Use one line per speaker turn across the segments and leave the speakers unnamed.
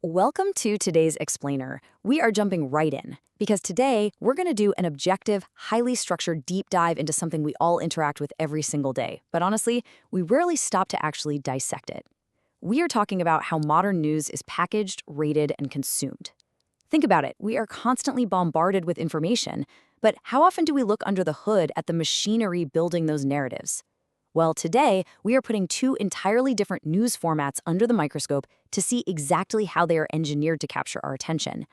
Welcome to today's Explainer. We are jumping right in, because today we're going to do an objective, highly structured deep dive into something we all interact with every single day. But honestly, we rarely stop to actually dissect it. We are talking about how modern news is packaged, rated, and consumed. Think about it. We are constantly bombarded with information, but how often do we look under the hood at the machinery building those narratives? Well, today, we are putting two entirely different news formats under the microscope to see exactly how they are engineered to capture our attention.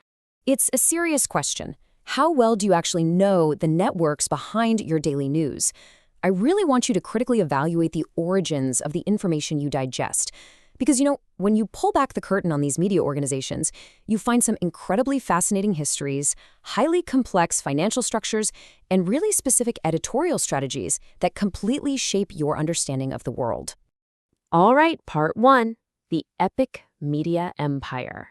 It's a serious question. How well do you actually know the networks behind your daily news? I really want you to critically evaluate the origins of the information you digest. Because, when you pull back the curtain on these media organizations, you find some incredibly fascinating histories, highly complex financial structures, and really specific editorial strategies that completely shape your understanding of the world.
All right, part one, the epic media empire.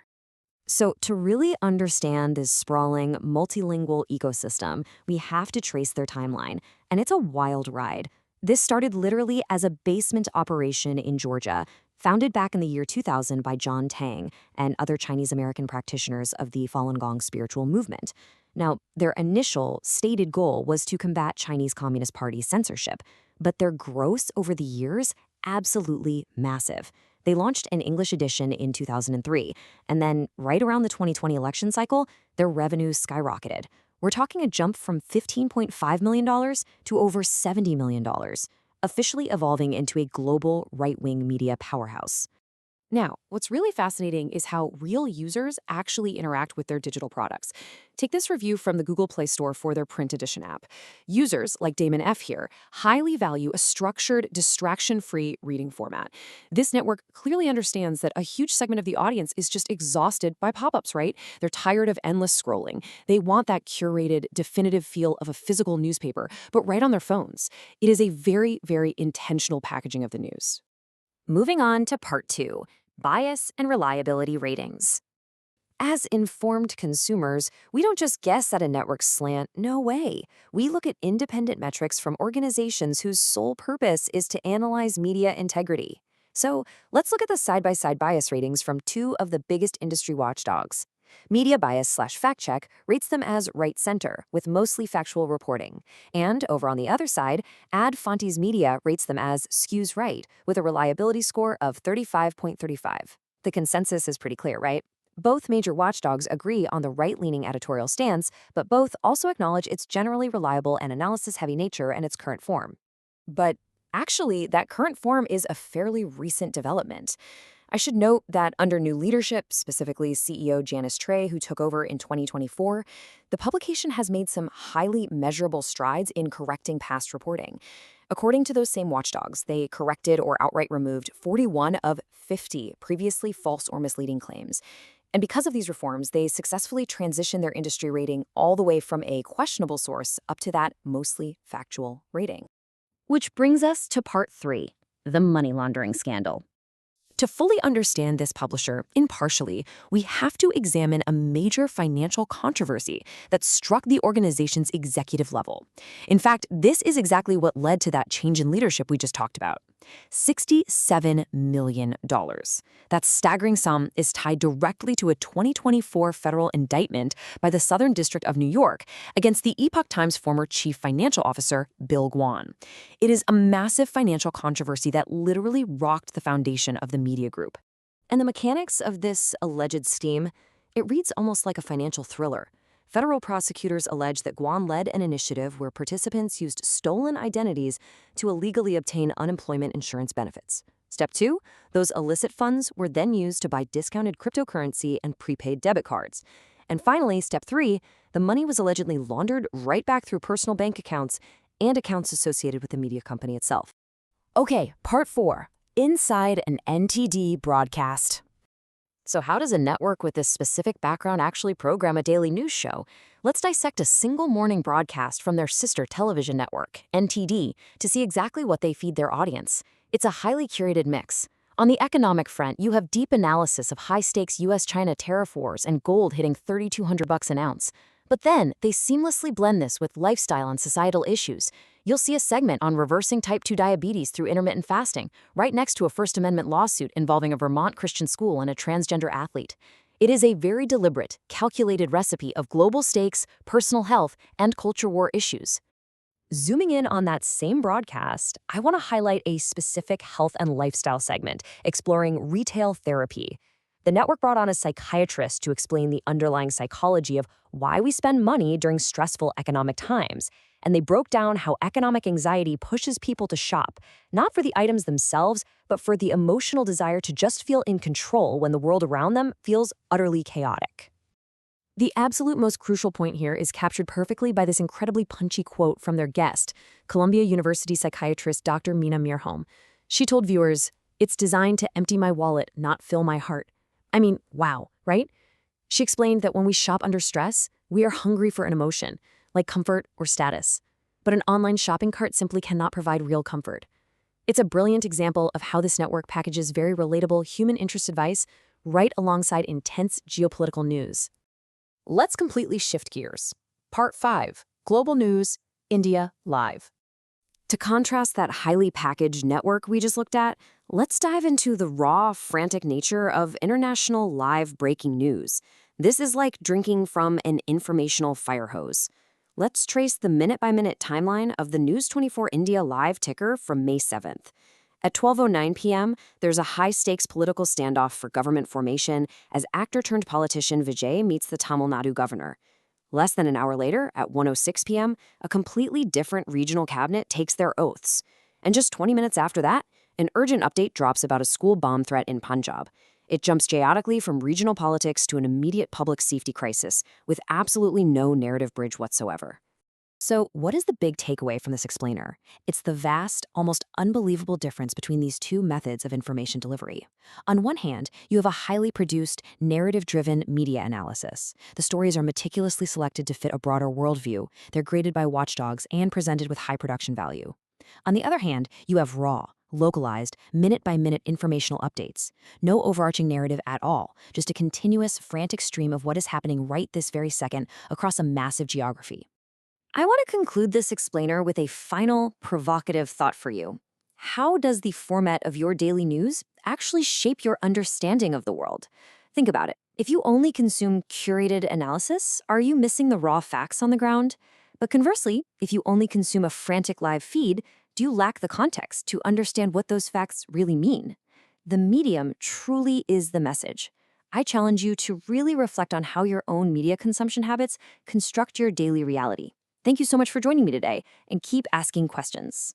So to really understand this sprawling, multilingual ecosystem, we have to trace their timeline, and it's a wild ride. This started literally as a basement operation in Georgia, founded back in the year 2000 by John Tang and other Chinese-American practitioners of the Falun Gong spiritual movement. Now, their initial stated goal was to combat Chinese Communist Party censorship, but their growth over the years, absolutely massive. They launched an English edition in 2003, and then right around the 2020 election cycle, their revenues skyrocketed. We're talking a jump from $15.5 million to over $70 million, officially evolving into a global right-wing media powerhouse. Now, what's really fascinating is how real users actually interact with their digital products. Take this review from the Google Play Store for their print edition app. Users, like Damon F. here, highly value a structured, distraction-free reading format. This network clearly understands that a huge segment of the audience is just exhausted by pop-ups, right? They're tired of endless scrolling. They want that curated, definitive feel of a physical newspaper, but right on their phones. It is a very, very intentional packaging of the news. Moving on to part two. Bias and reliability ratings. As informed consumers, we don't just guess at a network's slant, no way. We look at independent metrics from organizations whose sole purpose is to analyze media integrity. So let's look at the side-by-side bias ratings from two of the biggest industry watchdogs. Media Bias/Fact Check rates them as right-center, with mostly factual reporting. And over on the other side, Ad Fontes Media rates them as skews right, with a reliability score of 35.35. The consensus is pretty clear, right? Both major watchdogs agree on the right-leaning editorial stance, but both also acknowledge its generally reliable and analysis-heavy nature and its current form. But actually, that current form is a fairly recent development. I should note that under new leadership, specifically CEO Janice Trey, who took over in 2024, the publication has made some highly measurable strides in correcting past reporting. According to those same watchdogs, they corrected or outright removed 41 of 50 previously false or misleading claims. And because of these reforms, they successfully transitioned their industry rating all the way from a questionable source up to that mostly factual rating.
Which brings us to part three, the money laundering scandal.
To fully understand this publisher impartially, we have to examine a major financial controversy that struck the organization's executive level. In fact, this is exactly what led to that change in leadership we just talked about. $67 million. That staggering sum is tied directly to a 2024 federal indictment by the Southern District of New York against the Epoch Times former chief financial officer, Bill Guan. It is a massive financial controversy that literally rocked the foundation of the media group. And the mechanics of this alleged scheme, it reads almost like a financial thriller. Federal prosecutors allege that Guan led an initiative where participants used stolen identities to illegally obtain unemployment insurance benefits. Step 2, those illicit funds were then used to buy discounted cryptocurrency and prepaid debit cards. And finally, Step 3, the money was allegedly laundered right back through personal bank accounts and accounts associated with the media company itself. Okay, part 4, inside an NTD broadcast. So how does a network with this specific background actually program a daily news show? Let's dissect a single morning broadcast from their sister television network, NTD, to see exactly what they feed their audience. It's a highly curated mix. On the economic front, you have deep analysis of high-stakes US-China tariff wars and gold hitting $3,200 an ounce. But then, they seamlessly blend this with lifestyle and societal issues. You'll see a segment on reversing type 2 diabetes through intermittent fasting, right next to a First Amendment lawsuit involving a Vermont Christian school and a transgender athlete.
It is a very deliberate, calculated recipe of global stakes, personal health, and culture war issues.
Zooming in on that same broadcast, I want to highlight a specific health and lifestyle segment exploring retail therapy. The network brought on a psychiatrist to explain the underlying psychology of why we spend money during stressful economic times. And they broke down how economic anxiety pushes people to shop, not for the items themselves, but for the emotional desire to just feel in control when the world around them feels utterly chaotic. The absolute most crucial point here is captured perfectly by this incredibly punchy quote from their guest, Columbia University psychiatrist Dr. Mina Mirholm. She told viewers, "It's designed to empty my wallet, not fill my heart." I mean, wow, right? She explained that when we shop under stress, we are hungry for an emotion, like comfort or status. But an online shopping cart simply cannot provide real comfort. It's a brilliant example of how this network packages very relatable human interest advice right alongside intense geopolitical news.
Let's completely shift gears. Part 5. Global News, India Live.
To contrast that highly packaged network we just looked at, let's dive into the raw, frantic nature of international live breaking news. This is like drinking from an informational fire hose. Let's trace the minute-by-minute timeline of the News 24 India Live ticker from May 7th. At 12:09 p.m., there's a high-stakes political standoff for government formation as actor-turned-politician Vijay meets the Tamil Nadu governor. Less than an hour later, at 1:06 p.m., a completely different regional cabinet takes their oaths. And just 20 minutes after that, an urgent update drops about a school bomb threat in Punjab. It jumps chaotically from regional politics to an immediate public safety crisis, with absolutely no narrative bridge whatsoever. So, what is the big takeaway from this explainer? It's the vast, almost unbelievable difference between these two methods of information delivery. On one hand, you have a highly produced, narrative-driven media analysis. The stories are meticulously selected to fit a broader worldview. They're graded by watchdogs and presented with high production value. On the other hand, you have raw, localized, minute-by-minute informational updates. No overarching narrative at all, just a continuous, frantic stream of what is happening right this very second across a massive geography. I want to conclude this explainer with a final, provocative thought for you. How does the format of your daily news actually shape your understanding of the world? Think about it. If you only consume curated analysis, are you missing the raw facts on the ground? But conversely, if you only consume a frantic live feed, do you lack the context to understand what those facts really mean? The medium truly is the message. I challenge you to really reflect on how your own media consumption habits construct your daily reality. Thank you so much for joining me today, and keep asking questions.